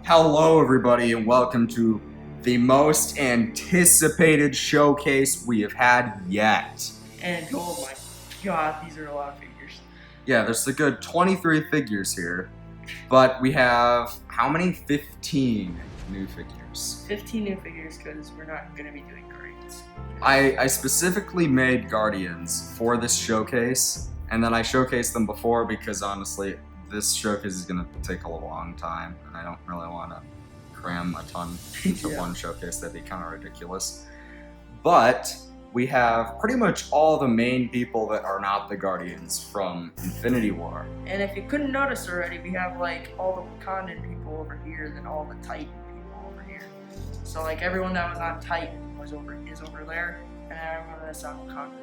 Hello, everybody, and welcome to the most anticipated showcase we have had yet. And oh my god, these are a lot of figures. Yeah, there's a good 23 figures here, but we have, how many? 15 new figures. 15 new figures because we're not going to be doing Guardians. I specifically made Guardians for this showcase, and then I showcased them before because honestly, this showcase is going to take a long time, and I don't really want to cram a ton into one showcase. That'd be kind of ridiculous. But we have pretty much all the main people that are not the Guardians from Infinity War. And if you couldn't notice already, we have like all the Wakandan people over here, then all the Titan people over here. So like everyone that was on Titan is over there, and everyone that's on Wakanda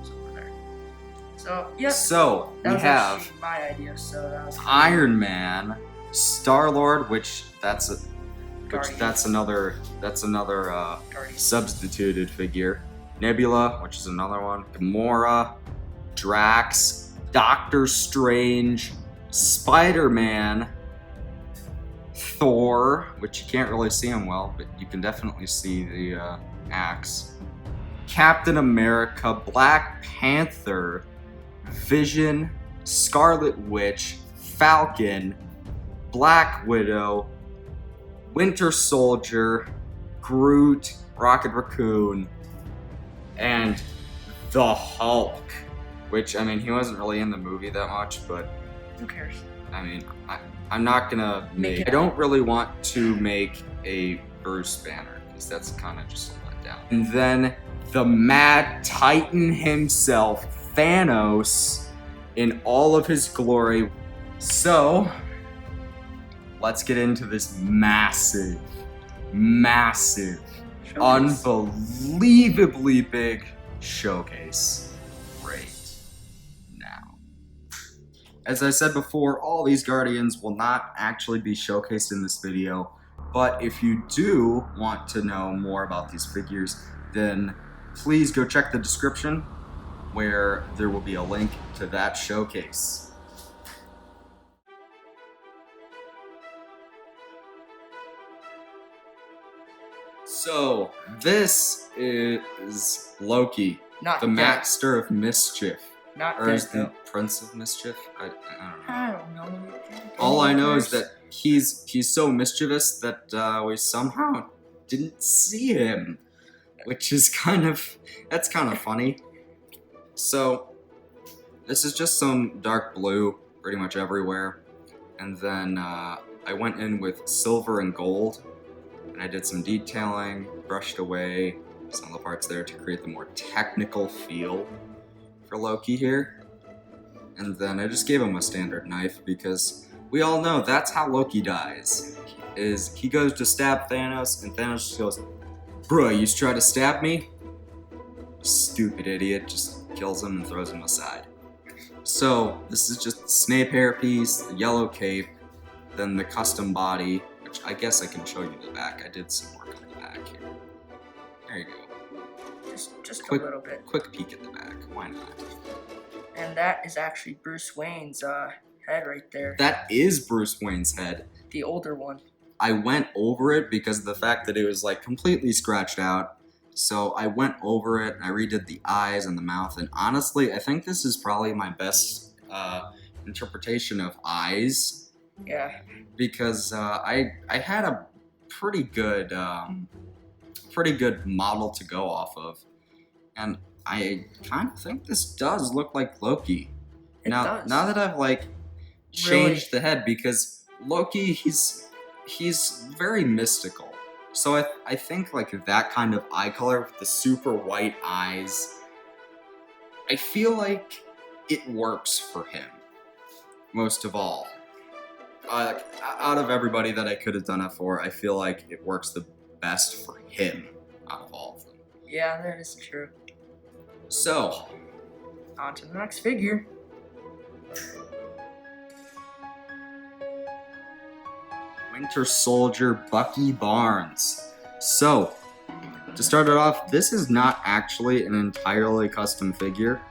is over there. So yep. So that we was have actually my idea. So that was Iron Man, Star-Lord, which that's another Guardians. substituted figure. Nebula, which is another one. Gamora, Drax, Doctor Strange, Spider-Man, Thor, which you can't really see him well, but you can definitely see the axe. Captain America, Black Panther, Vision, Scarlet Witch, Falcon, Black Widow, Winter Soldier, Groot, Rocket Raccoon, and the Hulk. Which, I mean, he wasn't really in the movie that much, but Who cares? I mean, I'm not gonna I don't really want to make a Bruce Banner, because that's kind of just a letdown. And then the Mad Titan himself, Thanos, in all of his glory. So, let's get into this massive, unbelievably big showcase right now. As I said before, all these Guardians will not actually be showcased in this video, but if you do want to know more about these figures, then please go check the description where there will be a link to that showcase. So, this is Loki, Not the dead. Master of Mischief. Not Or dead, is the though. Prince of Mischief? I don't know. I don't know. All I know is that he's so mischievous that we somehow didn't see him, which is kind of funny. So, this is just some dark blue pretty much everywhere, and then I went in with silver and gold, and I did some detailing, brushed away some of the parts there to create the more technical feel for Loki here. And then I just gave him a standard knife because we all know that's how Loki dies. Is he goes to stab Thanos and Thanos just goes, "Bruh, you try to stab me?" Stupid idiot, just kills him and throws him aside. So this is just the Snape hairpiece, the yellow cape, then the custom body, which I guess I can show you the back. I did some work on the back here. There you go. Just Quick- a little bit. Quick peek at the back. Why not? And that is actually Bruce Wayne's head right there. That is Bruce Wayne's head. The older one. I went over it because of the fact that it was like completely scratched out. So I went over it and I redid the eyes and the mouth. And honestly, I think this is probably my best interpretation of eyes. Yeah. Because I had a pretty good model to go off of, and I kind of think this does look like Loki. It does. Now that I've like changed the head, because Loki he's very mystical. So I think like that kind of eye color with the super white eyes, I feel like it works for him most of all. Out of everybody that I could have done it for, I feel like it works the best for him out of all of them. Yeah, that is true. So, On to the next figure. Winter Soldier Bucky Barnes. So, to start it off, this is not actually an entirely custom figure.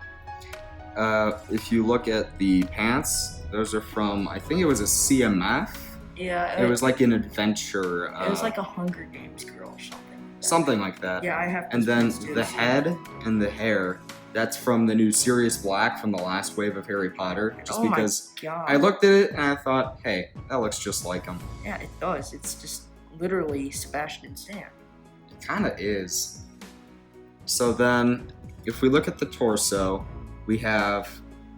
If you look at the pants, those are from, I think it was a CMF Yeah. It was like an adventure. It was like a Hunger Games girl or something. Something like that. Yeah, I have. And then too, the head and the hair, that's from the new Sirius Black from the last wave of Harry Potter. Just because I looked at it and I thought, hey, that looks just like him. Yeah, it does. It's just literally Sebastian Stan. It kind of is. So then, if we look at the torso, we have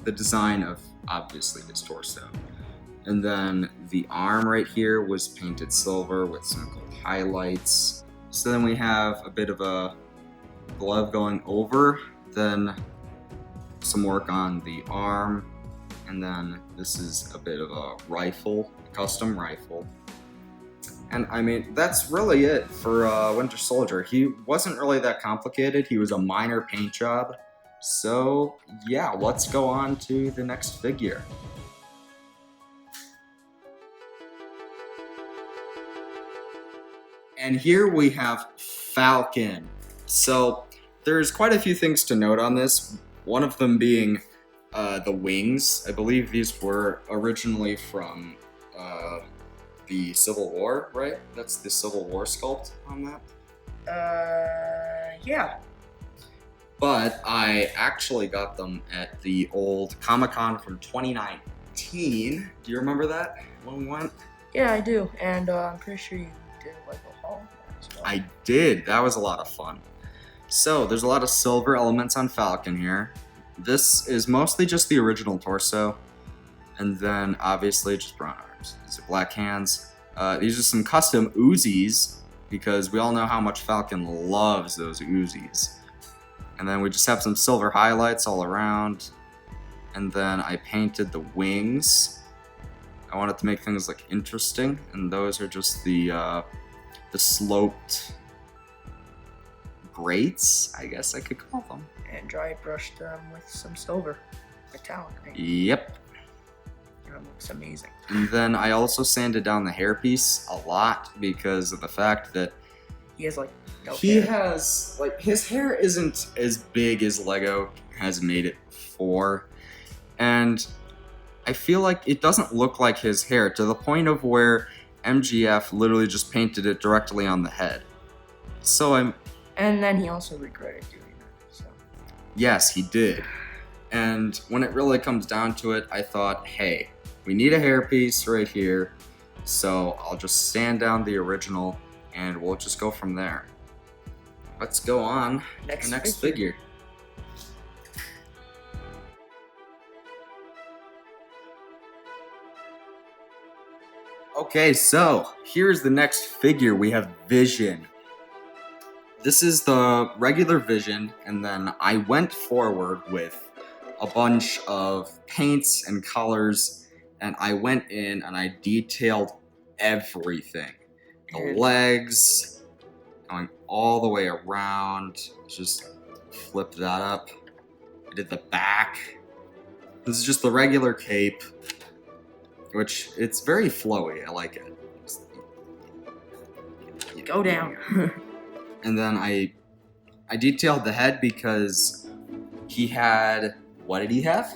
the design of, obviously, his torso. And then the arm right here was painted silver with some gold highlights. So then we have a bit of a glove going over, then some work on the arm, and then this is a bit of a rifle, custom rifle. And I mean, that's really it for Winter Soldier. He wasn't really that complicated. He was a minor paint job. So yeah, let's go on to the next figure. And here we have Falcon. So there's quite a few things to note on this. One of them being the wings. I believe these were originally from the Civil War, right? That's the Civil War sculpt on that? Yeah. But I actually got them at the old Comic-Con from 2019. Do you remember that when we went? Yeah, I do. And I'm pretty sure you did like a haul as well. I did. That was a lot of fun. So there's a lot of silver elements on Falcon here. This is mostly just the original torso. And then obviously just brown arms. These are black hands. These are some custom Uzis because we all know how much Falcon loves those Uzis. And then we just have some silver highlights all around. And then I painted the wings. I wanted to make things look interesting, and those are just the sloped grates, I guess I could call them. And dry brushed them with some silver, metallic. Right? Yep. That looks amazing. And then I also sanded down the hairpiece a lot because of the fact that he has like has like his hair isn't as big as Lego has made it for, and I feel like it doesn't look like his hair to the point of where MGF literally just painted it directly on the head. So and then he also regretted doing that. So yes, he did. And when it really comes down to it, I thought, hey, we need a hairpiece right here, so I'll just sand down the original and we'll just go from there. Let's go on to the next figure. Okay, so here's the next figure. We have Vision. This is the regular Vision, and then I went forward with a bunch of paints and colors, and I went in and I detailed everything. The legs, going all the way around, just flip that up. I did the back. This is just the regular cape, which it's very flowy. I like it. Go down. And then I detailed the head because he had, what did he have?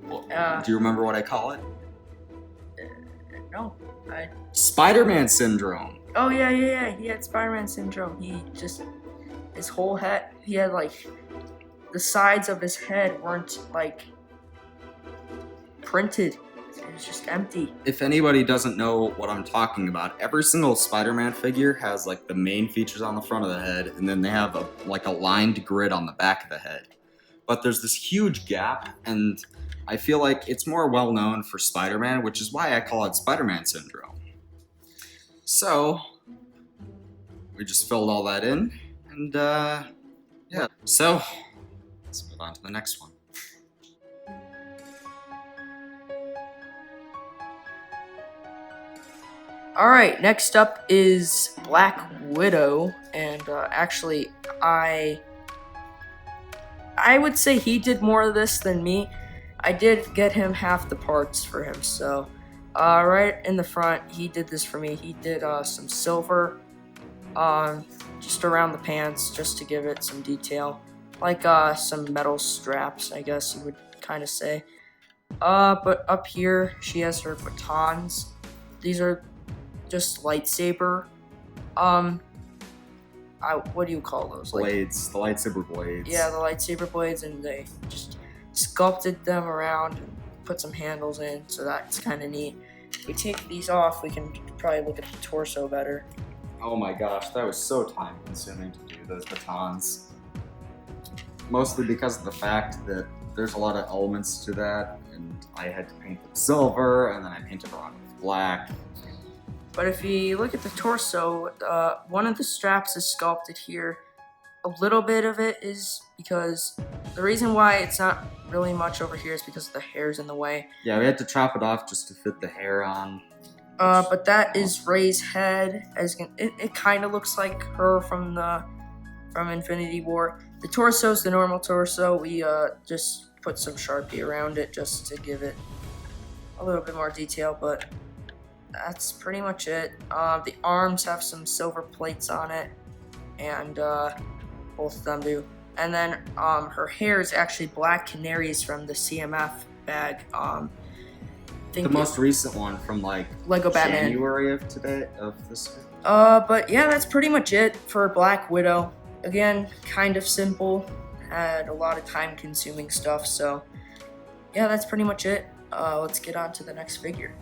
Do you remember what I call it? No. Spider-Man syndrome. Oh yeah. He had Spider-Man syndrome. He just, his whole head, he had like, the sides of his head weren't like printed. It was just empty. If anybody doesn't know what I'm talking about, every single Spider-Man figure has like the main features on the front of the head, and then they have a lined grid on the back of the head. But there's this huge gap, and I feel like it's more well known for Spider-Man, which is why I call it Spider-Man syndrome. So we just filled all that in, and yeah. So let's move on to the next one. Alright, next up is Black Widow, and actually I would say he did more of this than me. I did get him half the parts for him, so right in the front, he did this for me. He did some silver just around the pants, just to give it some detail, like some metal straps, I guess you would kind of say. But up here, she has her batons. These are just lightsaber. What do you call those? Blades, the lightsaber blades. Yeah, the lightsaber blades, and they just sculpted them around and put some handles in, so that's kind of neat. If we take these off, we can probably look at the torso better. Oh my gosh, that was so time consuming to do those batons. Mostly because of the fact that there's a lot of elements to that, and I had to paint them silver, and then I painted around with black. But if you look at the torso, one of the straps is sculpted here. A little bit of it is because the reason why it's not really much over here is because the hair's in the way. Yeah, we had to chop it off just to fit the hair on. But that is Rey's head. As you can, it kind of looks like her from Infinity War. The torso's the normal torso. We just put some Sharpie around it just to give it a little bit more detail, but that's pretty much it. The arms have some silver plates on it, and both of them do. And then her hair is actually black canaries from the CMF bag. The most recent one from like Lego Batman. January of this year. But yeah, that's pretty much it for Black Widow. Again, kind of simple. Had a lot of time-consuming stuff, so yeah, that's pretty much it. Let's get on to the next figure.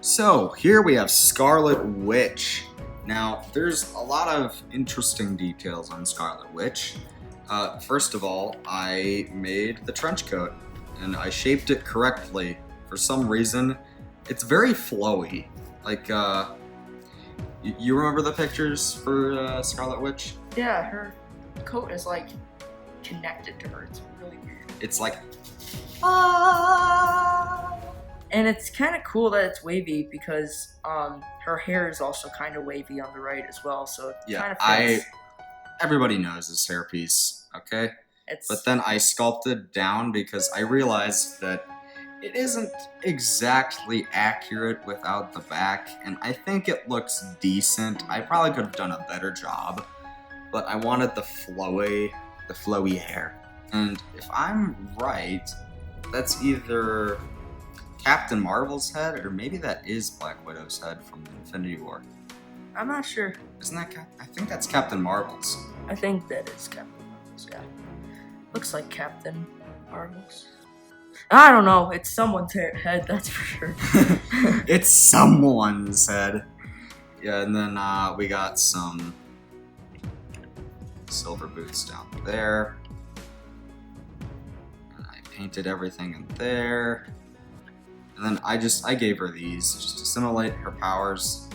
So here we have Scarlet Witch. Now, there's a lot of interesting details on Scarlet Witch. First of all, I made the trench coat, and I shaped it correctly. For some reason, it's very flowy. Like, you remember the pictures for Scarlet Witch? Yeah, her coat is like connected to her. It's really weird. It's like, and it's kind of cool that it's wavy because her hair is also kind of wavy on the right as well. So it kind of fits. Everybody knows this hairpiece, okay? It's, but then I sculpted down because I realized that it isn't exactly accurate without the back, and I think it looks decent. I probably could have done a better job, but I wanted the flowy hair. And if I'm right, that's either Captain Marvel's head, or maybe that is Black Widow's head from Infinity War. I'm not sure. Isn't that I think that's Captain Marvel's. I think that is Captain Marvel's, yeah. Looks like Captain Marvel's. I don't know. It's someone's head, that's for sure. It's someone's head. Yeah, and then we got some silver boots down there. And I painted everything in there. And then I gave her these just to simulate her powers.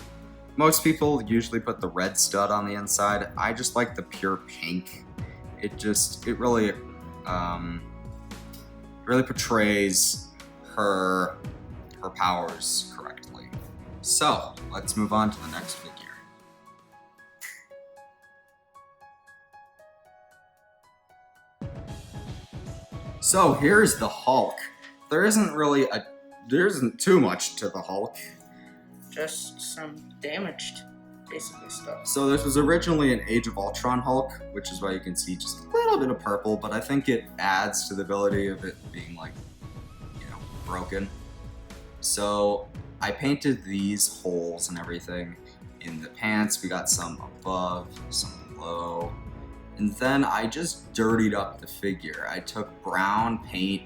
Most people usually put the red stud on the inside. I just like the pure pink. It really portrays her powers correctly. So let's move on to the next figure. So here's the Hulk. There isn't too much to the Hulk. Just some damaged, basically, stuff. So this was originally an Age of Ultron Hulk, which is why you can see just a little bit of purple, but I think it adds to the ability of it being like, broken. So I painted these holes and everything in the pants. We got some above, some below, and then I just dirtied up the figure. I took brown paint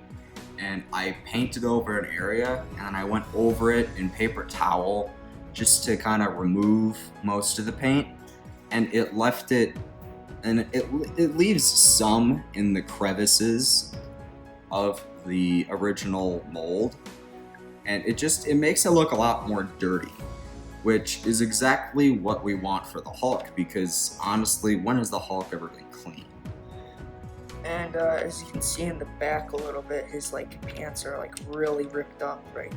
and I painted over an area, and then I went over it in paper towel just to kind of remove most of the paint, and it left it, and it leaves some in the crevices of the original mold, and it makes it look a lot more dirty, which is exactly what we want for the Hulk, because honestly, when has the Hulk ever been clean? And as you can see in the back a little bit, his pants are really ripped up right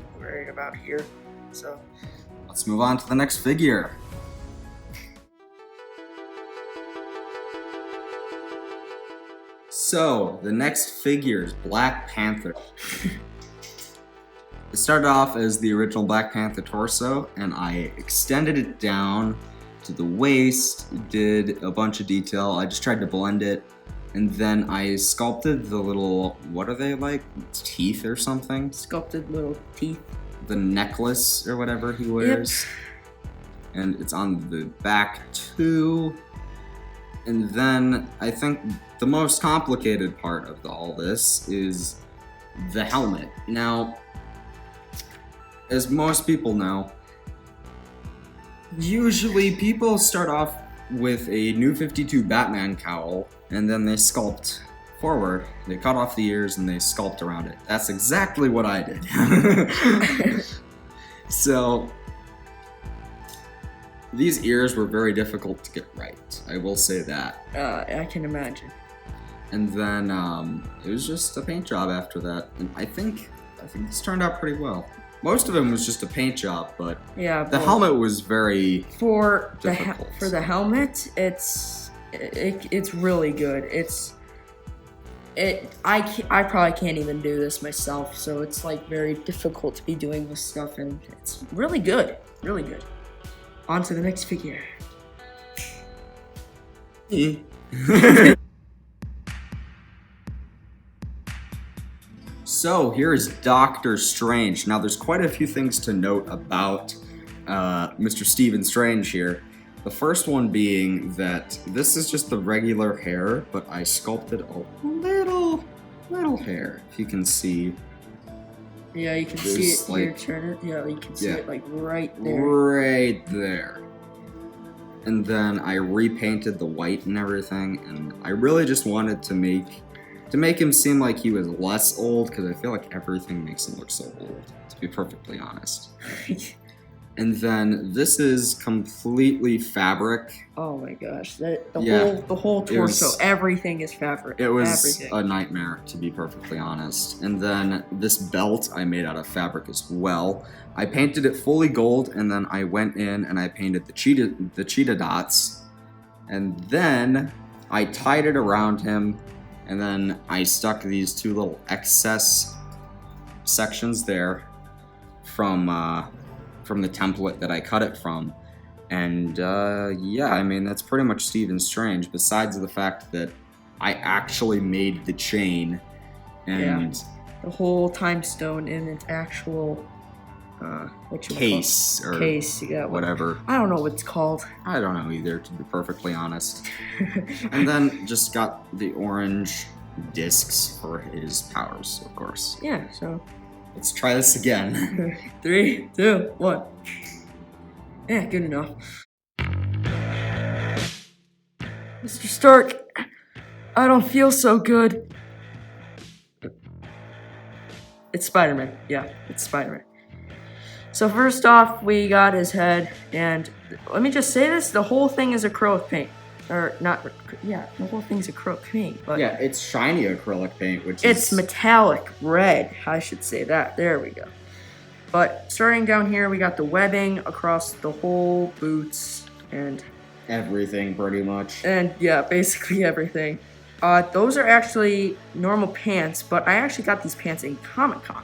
about here. So let's move on to the next figure. So the next figure is Black Panther. It started off as the original Black Panther torso, and I extended it down to the waist, did a bunch of detail. I just tried to blend it And then I sculpted the little, what are they like? Teeth or something? Sculpted little teeth. The necklace or whatever he wears. Yep. And it's on the back too. And then I think the most complicated part of all this is the helmet. Now, as most people know, usually people start off with a New 52 Batman cowl, and then they sculpt forward. They cut off the ears and they sculpt around it. That's exactly what I did. So, these ears were very difficult to get right. I will say that. I can imagine. And then it was just a paint job after that, and I think this turned out pretty well. Most of it was just a paint job, but yeah, the helmet was very difficult. For the helmet, it's really good. I probably can't even do this myself, so it's like very difficult to be doing this stuff, and it's really good, really good. On to the next figure. So here is Doctor Strange. Now there's quite a few things to note about Mr. Stephen Strange here. The first one being that this is just the regular hair, but I sculpted a little hair, if you can see. Yeah, you can see it here, turn it. Yeah, you can see it like right there. Right there. And then I repainted the white and everything, and I really just wanted to make him seem like he was less old, because I feel like everything makes him look so old, to be perfectly honest. And then this is completely fabric. Oh my gosh, the whole torso, everything is fabric. It was a nightmare, to be perfectly honest. And then this belt I made out of fabric as well. I painted it fully gold, and then I went in and I painted the cheetah dots, and then I tied it around him, and then I stuck these two little excess sections there from the template that I cut it from. And yeah, I mean, that's pretty much Stephen Strange, besides the fact that I actually made the chain and the whole time stone in its actual case or case, whatever. I don't know what it's called. I don't know either, to be perfectly honest. And then just got the orange discs for his powers, of course. Yeah, so let's try this again. 3, 2, 1. Yeah, good enough. Mr. Stark, I don't feel so good. It's Spider-Man. Yeah, it's Spider-Man. So first off, we got his head, and let me just say this, the whole thing is acrylic paint. Or not, yeah, the whole thing's acrylic paint. But yeah, it's shiny acrylic paint, which it's metallic red, I should say that. There we go. But starting down here, we got the webbing across the whole boots and everything, pretty much. And yeah, basically everything. Those are actually normal pants, but I actually got these pants in Comic-Con,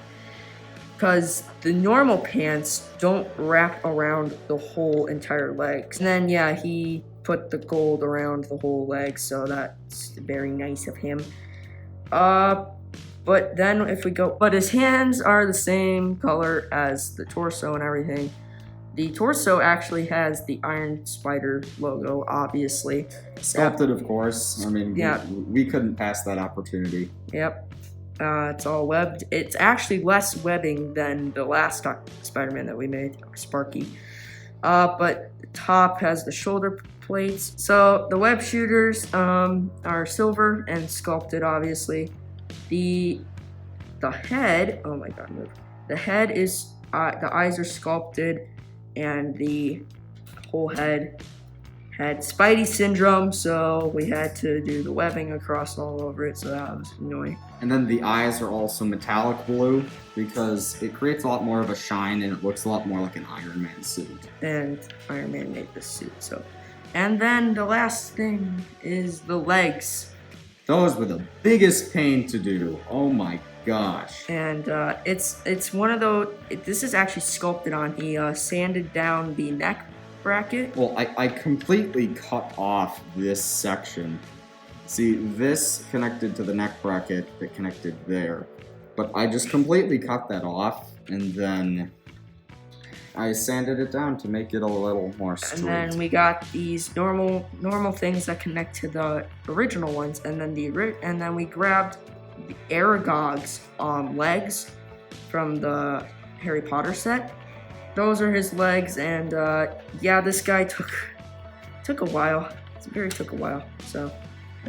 because the normal pants don't wrap around the whole entire legs. And then yeah, he put the gold around the whole leg, so that's very nice of him. But then if we go, but his hands are the same color as the torso and everything. The torso actually has the Iron Spider logo, obviously. Sculpted, of course. I mean, yeah, we couldn't pass that opportunity. Yep. It's all webbed. It's actually less webbing than the last Spider-Man that we made, Sparky. But the top has the shoulder plates. So the web shooters are silver and sculpted, obviously. The head, oh my god, move. The head is, the eyes are sculpted, and the whole head had Spidey syndrome, so we had to do the webbing across all over it, so that was annoying. And then the eyes are also metallic blue, because it creates a lot more of a shine, and it looks a lot more like an Iron Man suit. And Iron Man made this suit, so. And then the last thing is the legs. Those were the biggest pain to do. Oh my gosh. And it's one of those, this is actually sculpted on. He sanded down the neck bracket. Well, I completely cut off this section See, this connected to the neck bracket that connected there. But I just completely cut that off, and then I sanded it down to make it a little more straight. And then we got these normal things that connect to the original ones, and then we grabbed the Aragog's legs from the Harry Potter set. Those are his legs, and yeah, this guy took a while. It took a while. So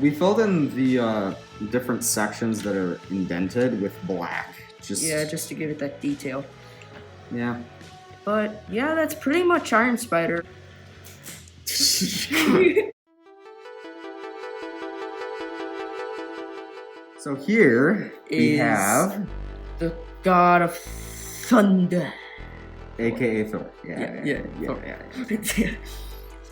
we filled in the different sections that are indented with black. Just to give it that detail. Yeah. But yeah, that's pretty much Iron Spider. So here we have the God of Thunder, aka Thor. Yeah.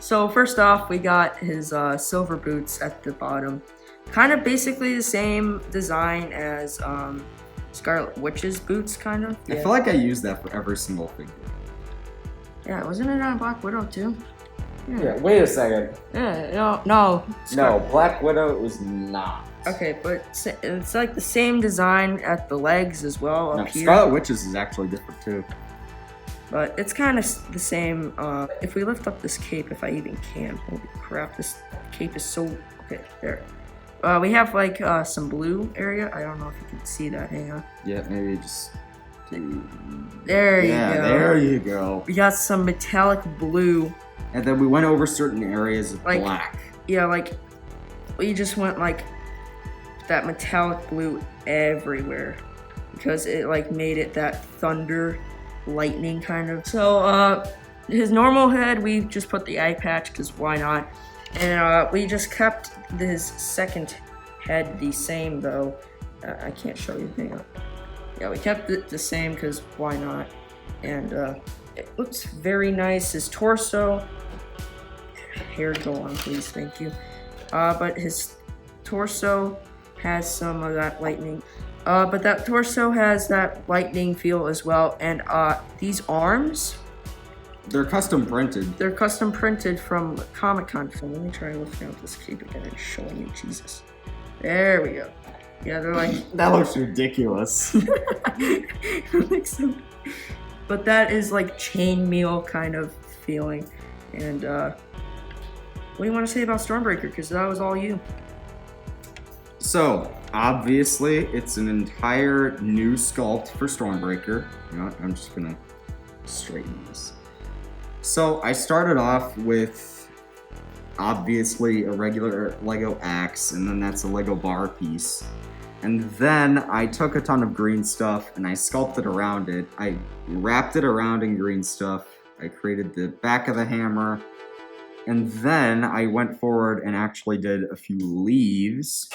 So first off, we got his silver boots at the bottom, kind of basically the same design as Scarlet Witch's boots, kind of. I feel like I use that for every single figure. Yeah, wasn't it on Black Widow too? Yeah, wait a second. Yeah, no. No, Black Widow was not. Okay, but it's like the same design at the legs as well up here. Scarlet Witch's is actually different too. But it's kind of the same. If we lift up this cape, if I even can. Holy crap, this cape is so... Okay, there. We have like some blue area. I don't know if you can see that. Hang on. Yeah, maybe just... There you go. Yeah, there you go. We got some metallic blue. And then we went over certain areas of like, black. Yeah, like we just went like that metallic blue everywhere because it like made it that thunder, lightning kind of. So his normal head, we just put the eye patch because why not? And we just kept his second head the same though. I can't show you. Hang on. Yeah, we kept it the same because why not? And it looks very nice. His torso, hair go on please, thank you. But his torso has some of that lightning. But that torso has that lightning feel as well. And these arms, they're custom printed. They're custom printed from Comic-Con. So let me try lifting out this cape again and showing you. Jesus. There we go. Yeah, they're like... That looks ridiculous. But that is like chainmail kind of feeling. And what do you want to say about Stormbreaker? Because that was all you. So, obviously, it's an entire new sculpt for Stormbreaker. You know what? I'm just gonna straighten this. So, I started off with, obviously, a regular Lego axe, and then that's a Lego bar piece. And then I took a ton of green stuff and I sculpted around it. I wrapped it around in green stuff. I created the back of the hammer. And then I went forward and actually did a few leaves.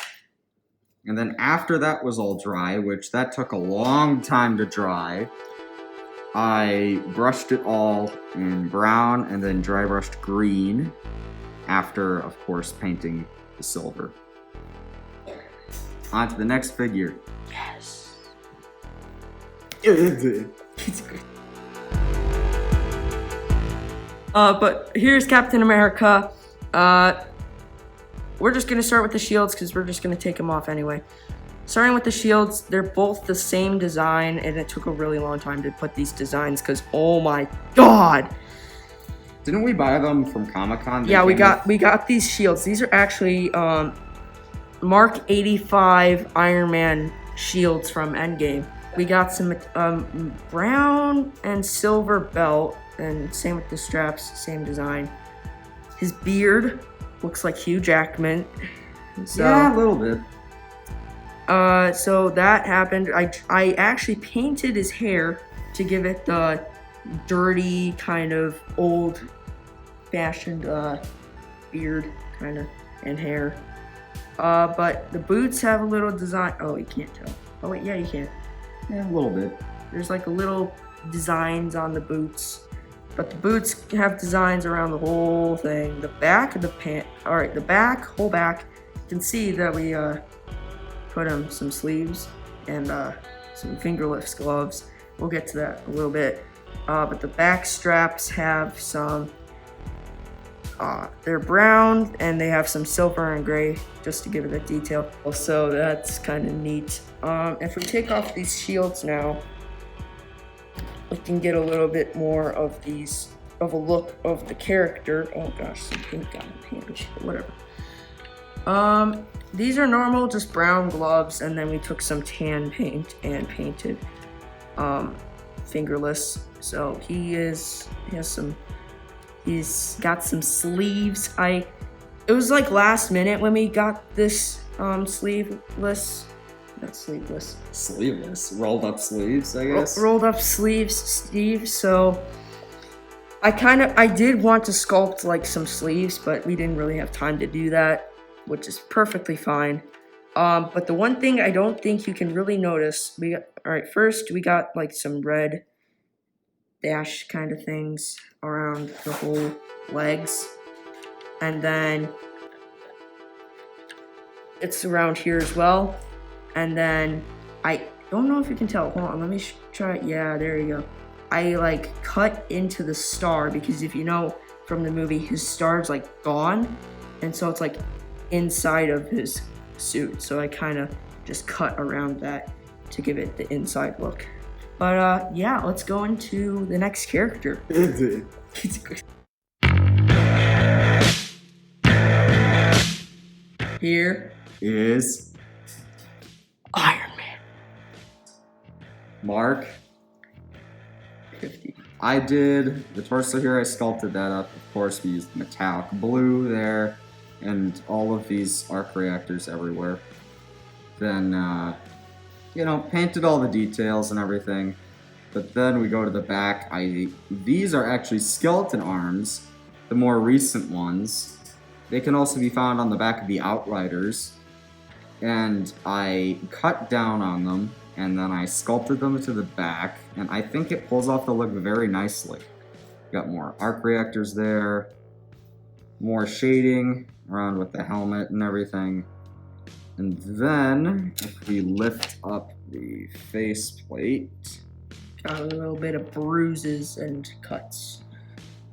And then after that was all dry, which that took a long time to dry, I brushed it all in brown and then dry brushed green after, of course, painting the silver. On to the next figure. Yes. It's good. But here's Captain America. We're just gonna start with the shields because we're just gonna take them off anyway. Starting with the shields, they're both the same design, and it took a really long time to put these designs because oh my god! Didn't we buy them from Comic-Con? Yeah, we got these shields. These are actually Mark 85 Iron Man shields from Endgame. We got some brown and silver belt, and same with the straps, same design. His beard looks like Hugh Jackman. So, yeah, a little bit. So that happened. I actually painted his hair to give it the dirty kind of old-fashioned beard kind of and hair. But the boots have a little design. Oh, you can't tell. Oh wait, yeah, you can. Yeah, a little bit. There's like a little designs on the boots, but the boots have designs around the whole thing. The back of the pant. All right, the back, whole back. You can see that we put him some sleeves and some fingerless gloves. We'll get to that a little bit. But the back straps have some they're brown and they have some silver and gray, just to give it a detail. So that's kind of neat. If we take off these shields now, we can get a little bit more of a look of the character. Oh gosh, some pink got my hand, whatever. These are normal, just brown gloves, and then we took some tan paint and painted fingerless. So he's got some sleeves. It was like last minute when we got this sleeveless. Rolled up sleeves, I guess. Rolled up sleeves, Steve. So I did want to sculpt like some sleeves, but we didn't really have time to do that, which is perfectly fine. But the one thing I don't think you can really notice, first we got like some red dash kind of things around the whole legs, and then it's around here as well. And then I don't know if you can tell. Hold on, let me try. Yeah, there you go. I like cut into the star, because if you know from the movie, his star's like gone, and so it's like inside of his suit. So I kind of just cut around that to give it the inside look. But yeah, let's go into the next character. Here is Iron Man. Mark. 50. I did the torso here. I sculpted that up. Of course, we used metallic blue there, and all of these arc reactors everywhere. Then, painted all the details and everything. But then we go to the back. These are actually skeleton arms, the more recent ones. They can also be found on the back of the Outriders. And I cut down on them, and then I sculpted them to the back, and I think it pulls off the look very nicely. Got more arc reactors there, more shading around with the helmet and everything. And then, if we lift up the faceplate, got a little bit of bruises and cuts.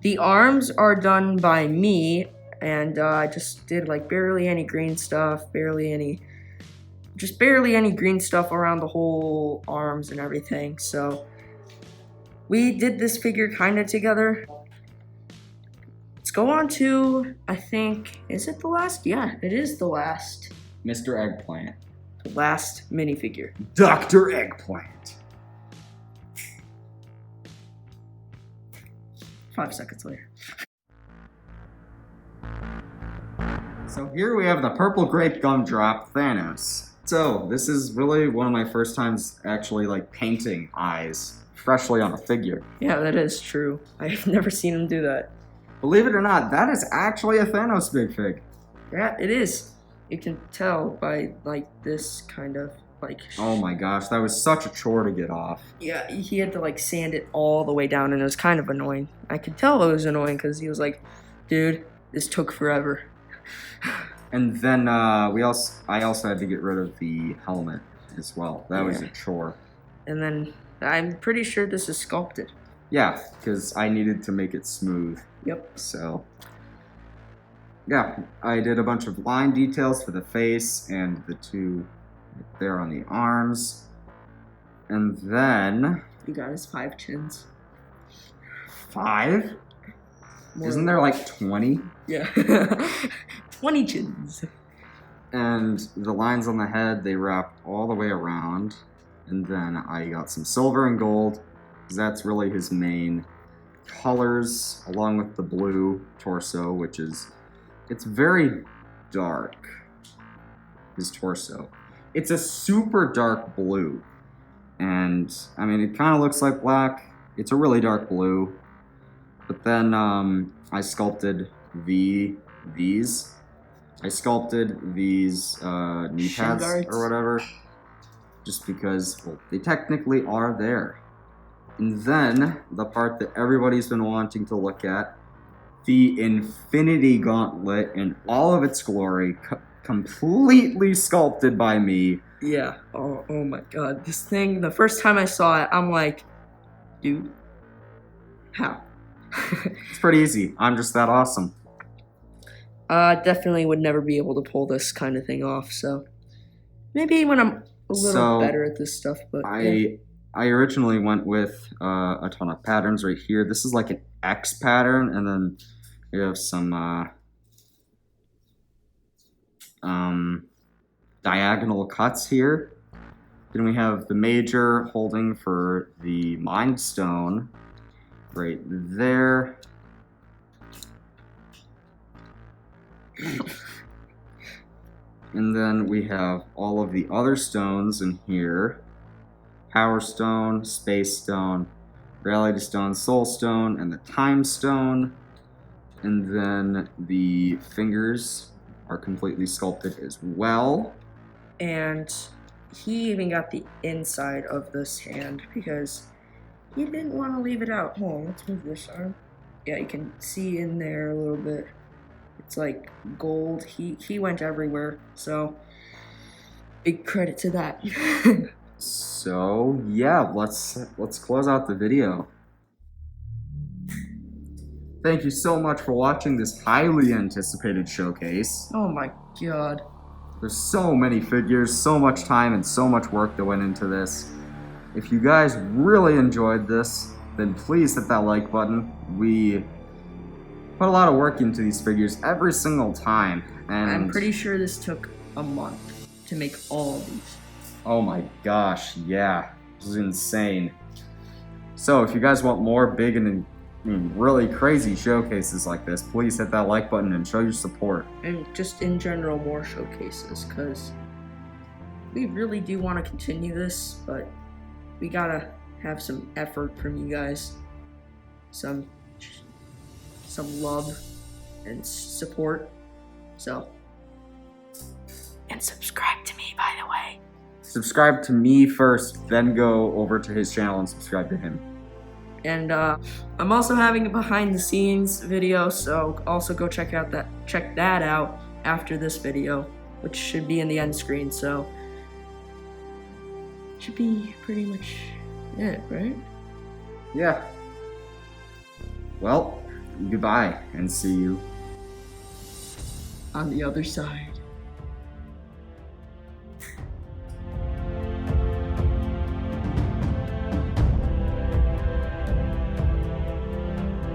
The arms are done by me, and I just did like barely any green stuff, barely any green stuff around the whole arms and everything. So we did this figure kind of together. Let's go on to, I think, is it the last? Yeah, it is the last. Mr. Eggplant. The last minifigure. Dr. Eggplant. 5 seconds later. So here we have the purple grape gumdrop Thanos. So this is really one of my first times actually like painting eyes freshly on a figure. Yeah, that is true. I've never seen him do that. Believe it or not, that is actually a Thanos big fig. Yeah, it is. You can tell by like this kind of like. Oh my gosh, that was such a chore to get off. Yeah, he had to like sand it all the way down, and it was kind of annoying. I could tell it was annoying because he was like, "Dude, this took forever." And then I also had to get rid of the helmet as well. That was a chore. And then I'm pretty sure this is sculpted. Yeah, because I needed to make it smooth. Yep. So yeah, I did a bunch of line details for the face and the two there on the arms. And then You got his 5 chins. 5? Isn't there like 20? Yeah. 20 chins. And the lines on the head, they wrap all the way around. And then I got some silver and gold, because that's really his main colors, along with the blue torso, which is, it's very dark, his torso. It's a super dark blue. And, I mean, it kind of looks like black. It's a really dark blue. But then I sculpted these. I sculpted these knee pads or whatever, just because, well, they technically are there. And then the part that everybody's been wanting to look at, the Infinity Gauntlet in all of its glory, completely sculpted by me. Yeah. Oh my god. This thing, the first time I saw it, I'm like, dude, how? It's pretty easy. I'm just that awesome. Definitely would never be able to pull this kind of thing off. So maybe when I'm a little better at this stuff. But I originally went with a ton of patterns right here. This is like an X pattern, and then we have some diagonal cuts here. Then we have the major holding for the Mind Stone right there. And then we have all of the other stones in here. Power Stone, Space Stone, Reality Stone, Soul Stone, and the Time Stone. And then the fingers are completely sculpted as well. And he even got the inside of this hand because he didn't want to leave it out. Hold on, let's move this arm. Yeah, you can see in there a little bit. It's like gold. He went everywhere, so big credit to that. So yeah, let's close out the video. Thank you so much for watching this highly anticipated showcase. Oh my god. There's so many figures, so much time, and so much work that went into this. If you guys really enjoyed this, then please hit that like button. We put a lot of work into these figures every single time, and I'm pretty sure this took a month to make all of these. Oh my gosh, yeah, this is insane. So if you guys want more big and really crazy showcases like this, please hit that like button and show your support. And just in general, more showcases, because we really do want to continue this, but we gotta have some effort from you guys, some love and support. So, and subscribe to me, by the way. Subscribe to me first, then go over to his channel and subscribe to him. And I'm also having a behind the scenes video, so also go check that out after this video, which should be in the end screen. So should be pretty much it, right? Yeah. Well, goodbye and see you On the other side.